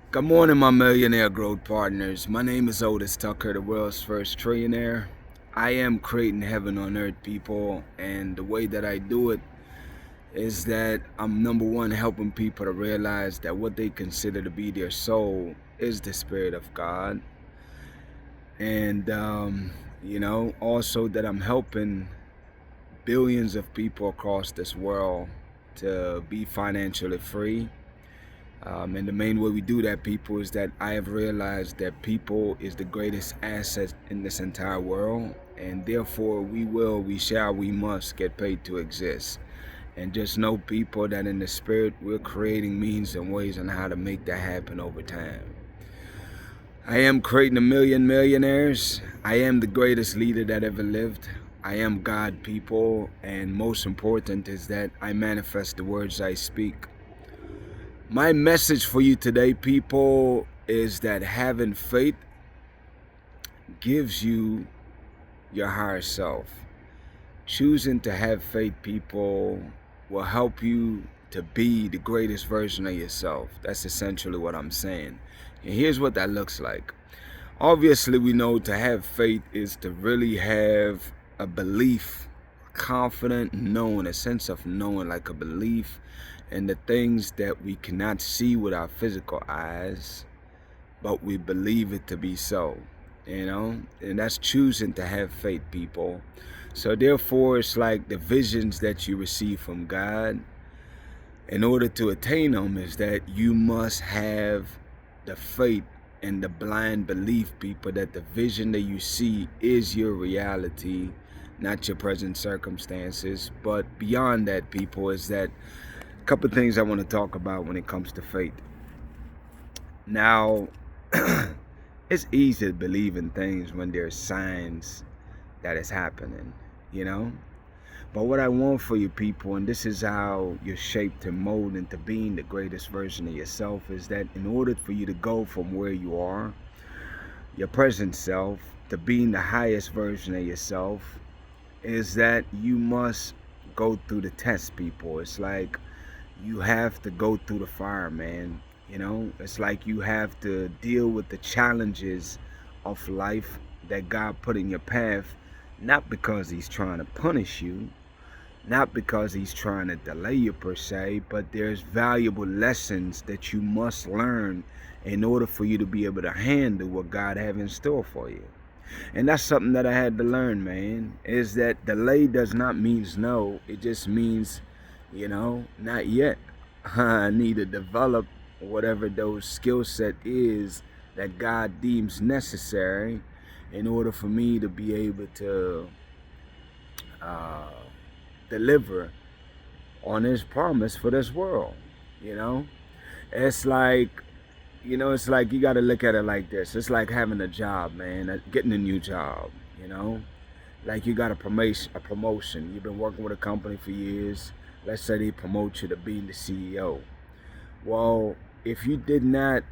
Good morning, my millionaire growth partners. My name is Otis Tucker, the world's first trillionaire. I am creating heaven on earth, people, and the way that I do it is that I'm number one helping people to realize that what they consider to be their soul is the spirit of God, and also that I'm helping billions of people across this world to be financially free. And the main way we do that, people, is that I have realized that people is the greatest asset in this entire world, and therefore we shall, we must get paid to exist. And just know, people, that in the spirit, we're creating means and ways on how to make that happen over time. I am creating a million millionaires. I am the greatest leader that ever lived. I am God, people, and most important is that I manifest the words I speak. My message for you today, people, is that having faith gives you your higher self. Choosing to have faith, people, will help you to be the greatest version of yourself. That's essentially what I'm saying. And here's what that looks like. Obviously, we know to have faith is to really have a belief, confident knowing, a sense of knowing, like a belief in the things that we cannot see with our physical eyes, but we believe it to be so, and that's choosing to have faith, people. So therefore, it's like the visions that you receive from God. In order to attain them, is that you must have the faith and the blind belief, people, that the vision that you see is your reality, not your present circumstances. But beyond that, people, is that a couple of things I want to talk about when it comes to faith. Now, it's easy to believe in things when there's signs that it's happening, you know? But what I want for you, people, and this is how you're shaped and molded into being the greatest version of yourself, is that in order for you to go from where you are, your present self, to being the highest version of yourself, is that you must go through the test, people. It's like you have to go through the fire, man. It's like you have to deal with the challenges of life that God put in your path, not because He's trying to punish you, not because He's trying to delay you per se, but there's valuable lessons that you must learn in order for you to be able to handle what God have in store for you. And that's something that I had to learn, man, is that delay does not mean no. It just means, not yet. I need to develop whatever those skill set is that God deems necessary in order for me to be able to uh, deliver on His promise for this world. You know, it's like, it's like you got to look at it like this. It's like having a job, man, getting a new job. You know, like you got a promotion. You've been working with a company for years. Let's say they promote you to being the CEO. Well, if you did not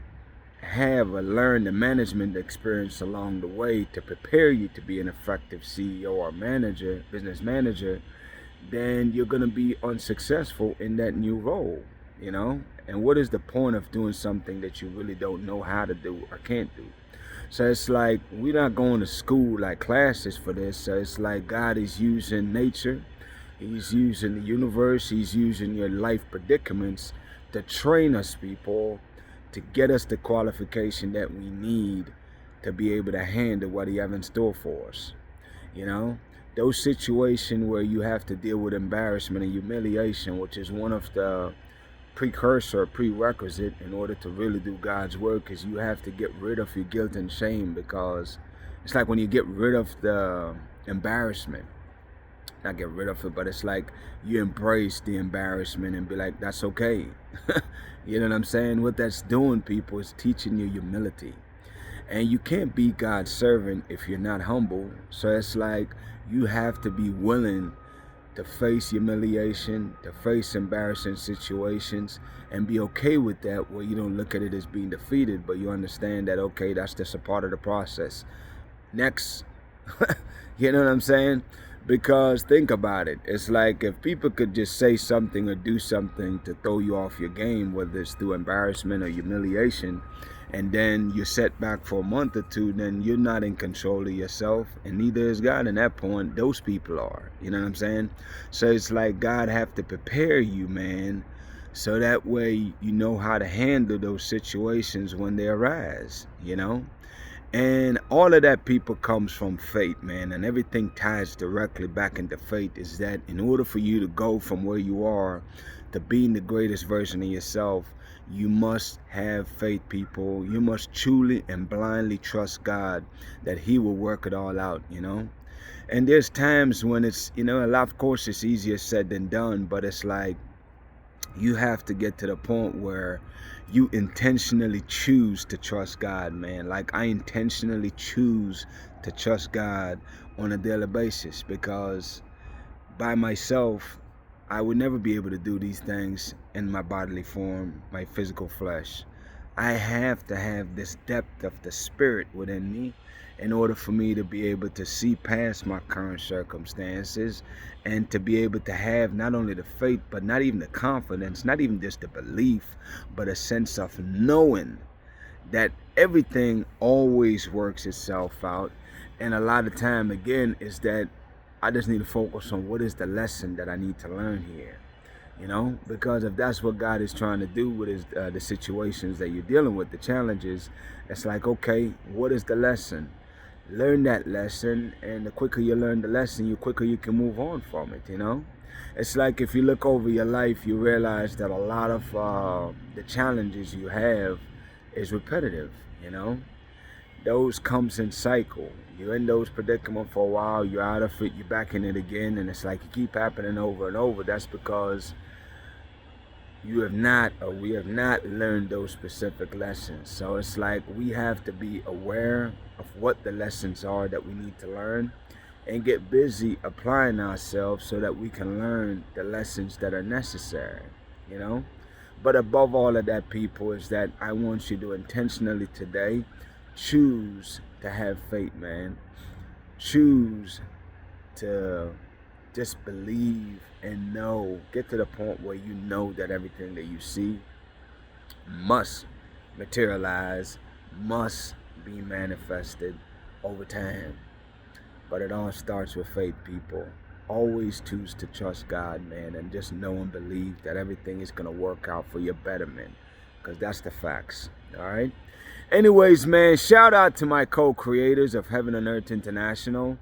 have or learn the management experience along the way to prepare you to be an effective CEO or manager, business manager, then you're going to be unsuccessful in that new role, you know? And what is the point of doing something that you really don't know how to do or can't do? So it's like we're not going to school like classes for this. So it's like God is using nature, He's using the universe, He's using your life predicaments to train us, people, to get us the qualification that we need to be able to handle what He have in store for us. You know, those situations where you have to deal with embarrassment and humiliation, which is one of the prerequisite in order to really do God's work, is you have to get rid of your guilt and shame, because it's like when you get rid of the embarrassment, not get rid of it, but it's like you embrace the embarrassment and be like, that's okay. You know what I'm saying? What that's doing, people, is teaching you humility. And you can't be God's servant if you're not humble. So it's like you have to be willing to face humiliation, to face embarrassing situations, and be okay with that, where you don't look at it as being defeated, but you understand that, okay, that's just a part of the process. Next. You know what I'm saying? Because think about it. It's like if people could just say something or do something to throw you off your game, whether it's through embarrassment or humiliation, and then you're set back for a month or two, then you're not in control of yourself, and neither is God. In that point, those people are. You know what I'm saying? So it's like God have to prepare you, man, so that way you know how to handle those situations when they arise, you know? And all of that, people, comes from faith, man. And everything ties directly back into faith. Is that in order for you to go from where you are to being the greatest version of yourself, you must have faith, people. You must truly and blindly trust God that He will work it all out, you know. And there's times when it's, you know, a lot, of course, it's easier said than done, but it's like you have to get to the point where you intentionally choose to trust God, man. Like I intentionally choose to trust God on a daily basis, because by myself, I would never be able to do these things in my bodily form, my physical flesh. I have to have this depth of the spirit within me in order for me to be able to see past my current circumstances, and to be able to have not only the faith, but not even the confidence, not even just the belief, but a sense of knowing that everything always works itself out. And a lot of time, again, is that I just need to focus on what is the lesson that I need to learn here, you know, because if that's what God is trying to do with the situations that you're dealing with, the challenges, it's like, okay, what is the lesson? Learn that lesson, and the quicker you learn the lesson, the quicker you can move on from it, you know. It's like if you look over your life, you realize that a lot of the challenges you have is repetitive, you know. Those comes in cycle. You're in those predicament for a while, you're out of it, you're back in it again, and it's like you keep happening over and over. That's because you have not, or we have not learned those specific lessons. So it's like we have to be aware of what the lessons are that we need to learn, and get busy applying ourselves so that we can learn the lessons that are necessary, you know. But above all of that, people, is that I want you to intentionally today choose to have faith, man. Choose to just believe and know. Get to the point where you know that everything that you see must materialize, must be manifested over time. But it all starts with faith, people. Always choose to trust God, man, and just know and believe that everything is going to work out for your betterment, because that's the facts, all right? Anyways, man, shout out to my co-creators of Heaven and Earth International.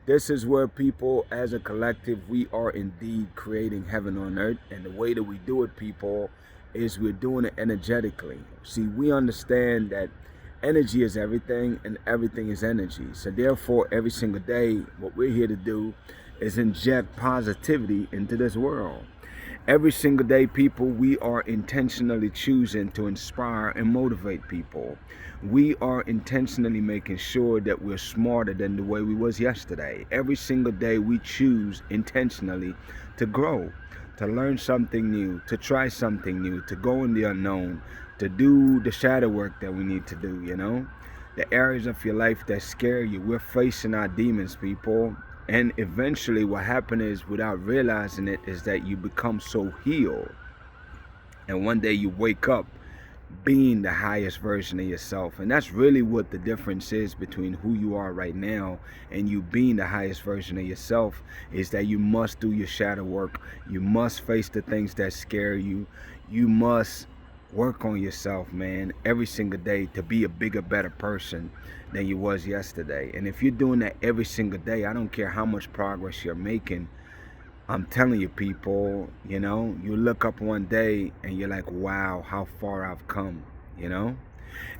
This is where people, as a collective, we are indeed creating heaven on earth. And the way that we do it, people, is we're doing it energetically. See, we understand that energy is everything, and everything is energy. So therefore, every single day, what we're here to do is inject positivity into this world. Every single day, people, we are intentionally choosing to inspire and motivate people. We are intentionally making sure that we're smarter than the way we was yesterday. Every single day, we choose intentionally to grow, to learn something new, to try something new, to go in the unknown, to do the shadow work that we need to do, you know? The areas of your life that scare you, we're facing our demons, people. And eventually what happens is, without realizing it, is that you become so healed. And one day you wake up being the highest version of yourself. And that's really what the difference is between who you are right now and you being the highest version of yourself, is that you must do your shadow work. You must face the things that scare you. You must work on yourself, man, every single day to be a bigger, better person than you was yesterday. And if you're doing that every single day, I don't care how much progress you're making, I'm telling you, people, you know, you look up one day and you're like, wow, how far I've come, you know?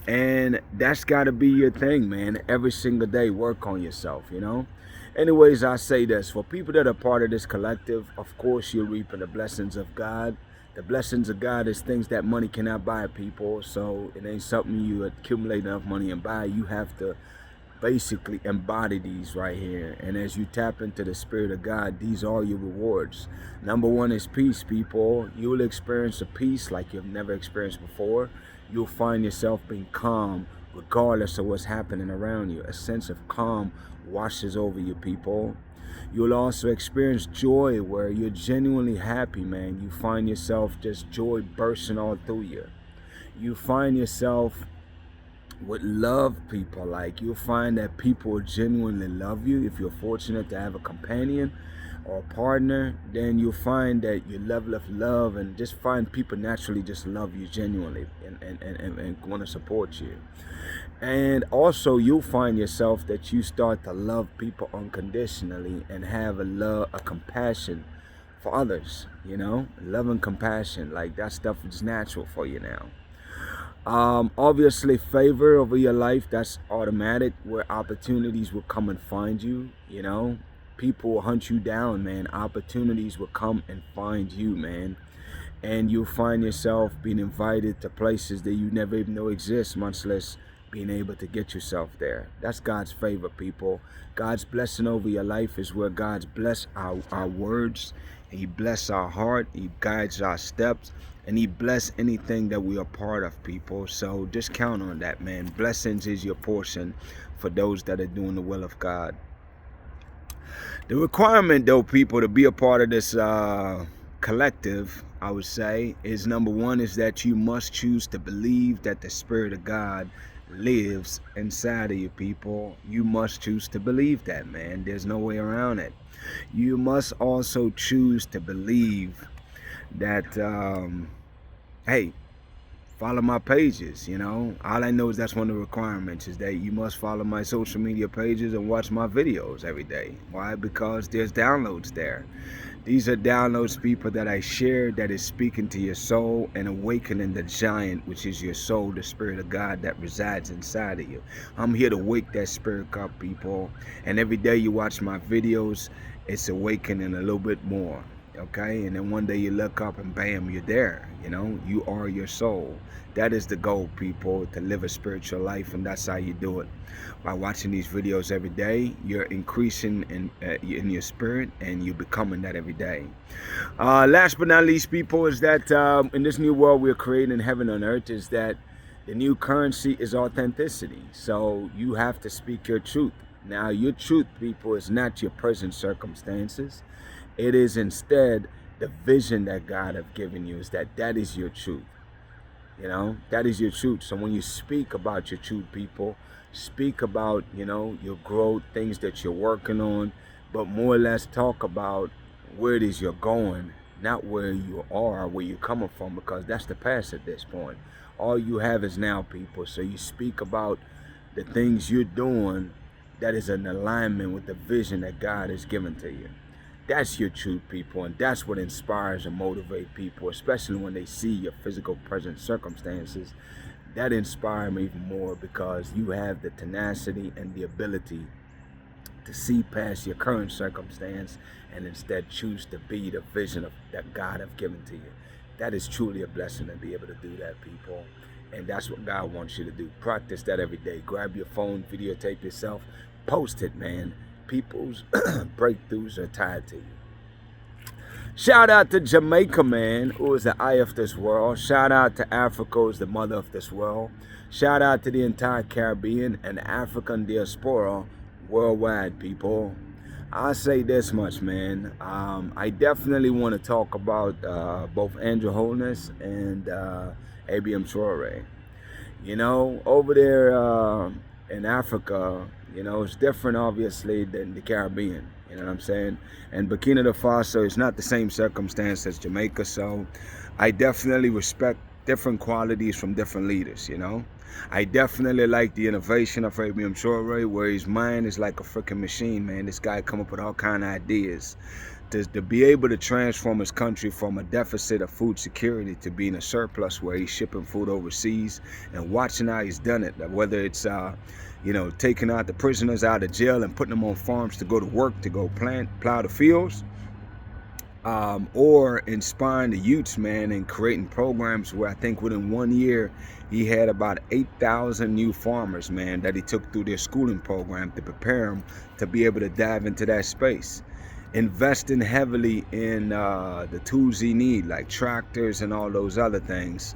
And that's got to be your thing, man. Every single day, work on yourself, you know? Anyways, I say this. For people that are part of this collective, of course, you're reaping the blessings of God. The blessings of God is things that money cannot buy, people. So it ain't something you accumulate enough money and buy. You have to basically embody these right here. And as you tap into the Spirit of God, these are your rewards. Number one is peace, people. You will experience a peace like you've never experienced before. You'll find yourself being calm regardless of what's happening around you. A sense of calm washes over you, people. You'll also experience joy where you're genuinely happy, man. You find yourself just joy bursting all through you. You find yourself would love people. Like, you'll find that people genuinely love you. If you're fortunate to have a companion or a partner, then you'll find that your level of love, and just find people naturally just love you genuinely and want to support you. And also you'll find yourself that you start to love people unconditionally and have a compassion for others, love and compassion. Like, that stuff is natural for you now. Obviously favor over your life, that's automatic, where opportunities will come and find you. People will hunt you down, man. Opportunities will come and find you, man. And you'll find yourself being invited to places that you never even know exist, much less being able to get yourself there. That's God's favor, people. God's blessing over your life is where God's bless our words, and He bless our heart, He guides our steps, and He bless anything that we are part of, people. So just count on that, man. Blessings is your portion for those that are doing the will of God. The requirement, though, people, to be a part of this collective, I would say, is number one, is that you must choose to believe that the Spirit of God lives inside of you, people. You must choose to believe that, man. There's no way around it. You must also choose to believe that, hey, follow my pages. All I know is that's one of the requirements, is that you must follow my social media pages and watch my videos every day. Why? Because there's downloads there. These are downloads, people, that I share, that is speaking to your soul and awakening the giant, which is your soul, the Spirit of God that resides inside of you. I'm here to wake that spirit up, people. And every day you watch my videos, it's awakening a little bit more. Okay? And then one day you look up and bam, you're there. You are your soul. That is the goal, people, to live a spiritual life, and that's how you do it. By watching these videos every day, you're increasing in your spirit, and you're becoming that every day. Last but not least, people, is that in this new world we're creating, heaven on earth, is that the new currency is authenticity. So you have to speak your truth. Now, your truth, people, is not your present circumstances. It is instead the vision that God has given you, is that is your truth. That is your truth. So when you speak about your truth, people, speak about, your growth, things that you're working on, but more or less talk about where it is you're going, not where you are, where you're coming from, because that's the past at this point. All you have is now, people. So you speak about the things you're doing that is in alignment with the vision that God has given to you. That's your truth, people, and that's what inspires and motivates people, especially when they see your physical present circumstances. That inspires me even more, because you have the tenacity and the ability to see past your current circumstance and instead choose to be the vision that God has given to you. That is truly a blessing to be able to do that, people. And that's what God wants you to do. Practice that every day. Grab your phone, videotape yourself, post it, man. People's breakthroughs are tied to you. Shout out to Jamaica, man, who is the eye of this world. Shout out to Africa, who is the mother of this world. Shout out to the entire Caribbean and African diaspora worldwide, people. I'll say this much, man. I definitely want to talk about both Andrew Holness and ABM Traore. Over there in Africa, it's different, obviously, than the Caribbean. You know what I'm saying? And Burkina Faso is not the same circumstance as Jamaica. So I definitely respect different qualities from different leaders, I definitely like the innovation of ABM Traore, where his mind is like a freaking machine, man. This guy come up with all kind of ideas to be able to transform his country from a deficit of food security to being a surplus, where he's shipping food overseas, and watching how he's done it. Whether it's taking out the prisoners out of jail and putting them on farms to go to work, to go plow the fields, or inspiring the youths, man, and creating programs where I think within 1 year he had about 8,000 new farmers, man, that he took through their schooling program to prepare them to be able to dive into that space. Investing heavily in the tools he need, like tractors and all those other things.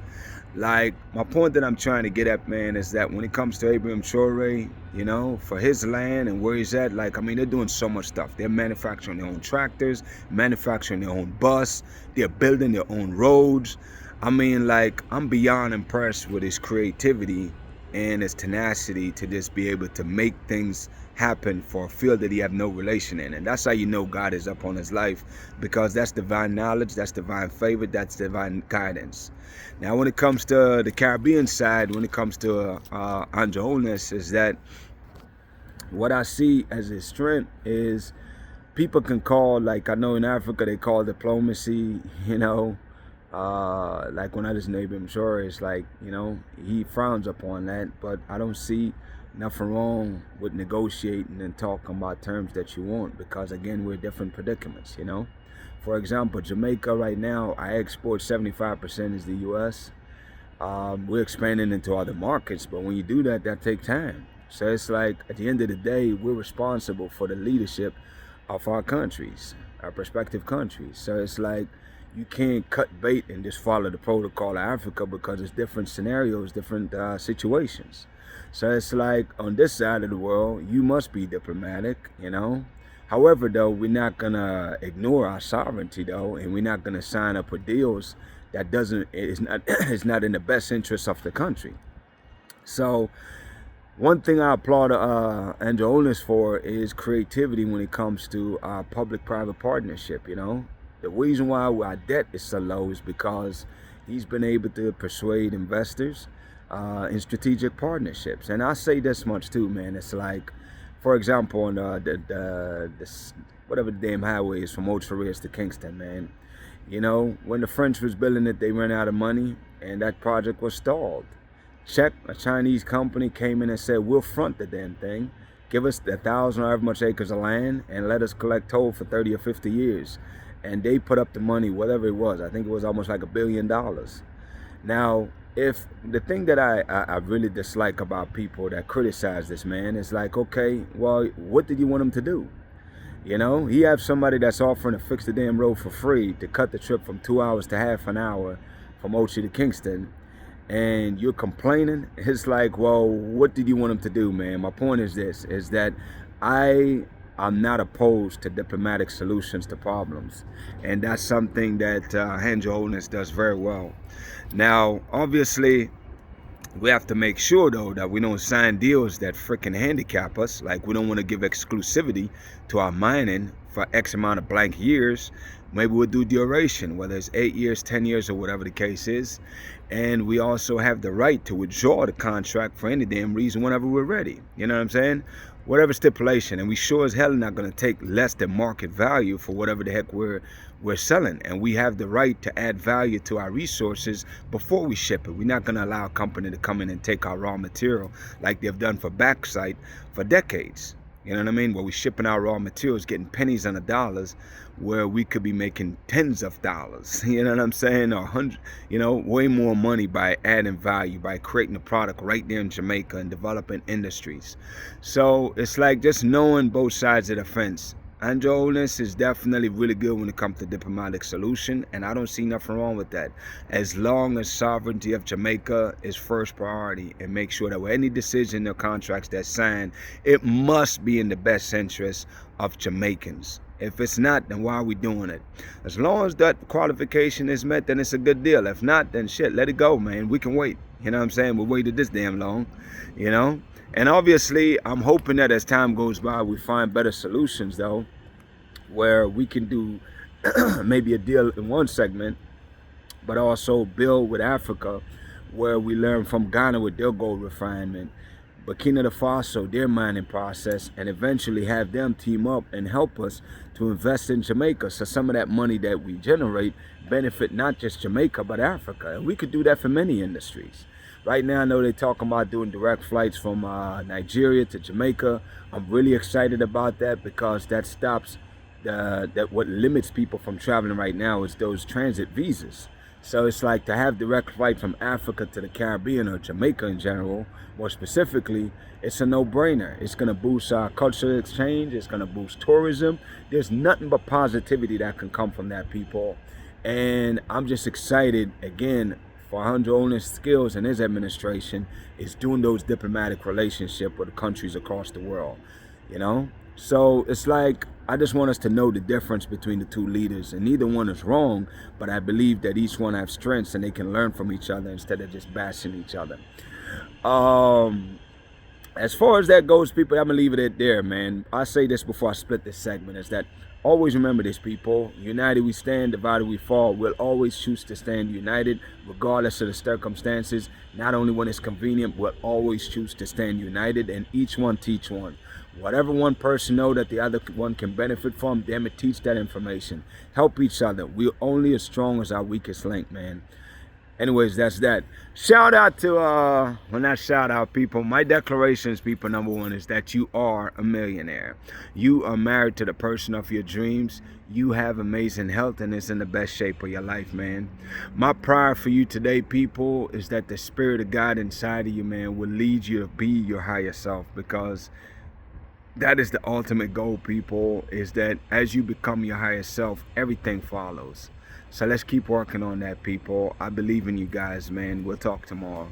Like, my point that I'm trying to get at, man, is that when it comes to Abraham Traore, you know, for his land and where he's at, like, I mean, they're doing so much stuff. They're manufacturing their own tractors, manufacturing their own bus, they're building their own roads. I mean, like, I'm beyond impressed with his creativity and his tenacity to just be able to make things happen for a field that he have no relation in. And that's how you know God is up on his life, because that's divine knowledge, that's divine favor, that's divine guidance. Now, when it comes to the Caribbean side, when it comes to Angelonis, is that what I see as his strength is people can call, like I know in Africa they call diplomacy, you know, like when I listen to Abraham Traore, it's like, you know, he frowns upon that, but I don't see nothing wrong with negotiating and talking about terms that you want, because again, we're different predicaments, you know. For example, Jamaica right now, I export 75% is the U.S. We're expanding into other markets, but when you do that, that takes time. So it's like, at the end of the day, we're responsible for the leadership of our countries, our respective countries. So it's like, you can't cut bait and just follow the protocol of Africa, because it's different scenarios, different situations. So it's like, on this side of the world, you must be diplomatic, you know. However, though, we're not gonna ignore our sovereignty, though, and we're not gonna sign up for deals that is not in the best interest of the country. So one thing I applaud Angelonis for is creativity when it comes to public-private partnership, you know. The reason why our debt is so low is because he's been able to persuade investors in strategic partnerships. And I say this much too, man. It's like, for example, on whatever the damn highway is from Otis Tucker to Kingston, man. You know, when the French was building it, they ran out of money and that project was stalled. A Chinese company came in and said, we'll front the damn thing. Give us 1,000 or however much acres of land and let us collect toll for 30 or 50 years. And they put up the money, whatever it was. I think it was almost like $1 billion. Now, if the thing that I really dislike about people that criticize this man is like, okay, well, what did you want him to do? You know, he have somebody that's offering to fix the damn road for free to cut the trip from 2 hours to half an hour from Ochi to Kingston, and you're complaining. It's like, well, what did you want him to do, man? My point is this, is that I'm not opposed to diplomatic solutions to problems. And that's something that Angelonis does very well. Now, obviously, we have to make sure, though, that we don't sign deals that freaking handicap us. Like, we don't want to give exclusivity to our mining for X amount of blank years. Maybe we'll do duration, whether it's 8 years, 10 years, or whatever the case is. And we also have the right to withdraw the contract for any damn reason whenever we're ready. You know what I'm saying? Whatever stipulation. And we sure as hell not going to take less than market value for whatever the heck we're selling. And we have the right to add value to our resources before we ship it. We're not going to allow a company to come in and take our raw material like they've done for Backsite for decades. You know what I mean? Where we're shipping our raw materials, getting pennies on the dollars, where we could be making tens of dollars. You know what I'm saying? Or way more money by adding value, by creating a product right there in Jamaica and developing industries. So it's like just knowing both sides of the fence. Angelonis is definitely really good when it comes to diplomatic solution, and I don't see nothing wrong with that, as long as sovereignty of Jamaica is first priority, and make sure that with any decision or contracts that's signed, it must be in the best interest of Jamaicans. If it's not, then why are we doing it? As long as that qualification is met, then it's a good deal. If not, then shit, let it go, man. We can wait. You know what I'm saying? We waited this damn long, you know? And obviously, I'm hoping that as time goes by, we find better solutions, though, where we can do maybe a deal in one segment, but also build with Africa, where we learn from Ghana with their gold refinement, Burkina Faso, their mining process, and eventually have them team up and help us to invest in Jamaica. So some of that money that we generate benefit not just Jamaica, but Africa. And we could do that for many industries. Right now, I know they're talking about doing direct flights from Nigeria to Jamaica. I'm really excited about that, because that stops what limits people from traveling right now is those transit visas. So it's like, to have direct flight from Africa to the Caribbean, or Jamaica in general, more specifically, it's a no-brainer. It's going to boost our cultural exchange. It's going to boost tourism. There's nothing but positivity that can come from that, people. And I'm just excited, again, For only skills in his administration is doing those diplomatic relationships with countries across the world, you know? So it's like, I just want us to know the difference between the two leaders, and neither one is wrong, but I believe that each one have strengths and they can learn from each other instead of just bashing each other. As far as that goes, people, I'm gonna leave it at there, man. I say this before I split this segment, is that always remember this, people. United we stand, divided we fall. We'll always choose to stand united, regardless of the circumstances. Not only when it's convenient, we'll always choose to stand united, and each one teach one. Whatever one person know that the other one can benefit from, them it teach that information. Help each other. We're only as strong as our weakest link, man. Anyways, that's that. Shout out to well, not shout out, people. My declarations, people, number one is that you are a millionaire. You are married to the person of your dreams. You have amazing health and is in the best shape of your life, man. My prayer for you today, people, is that the spirit of God inside of you, man, will lead you to be your higher self, because that is the ultimate goal, people, is that as you become your higher self, everything follows. So let's keep working on that, people. I believe in you guys, man. We'll talk tomorrow.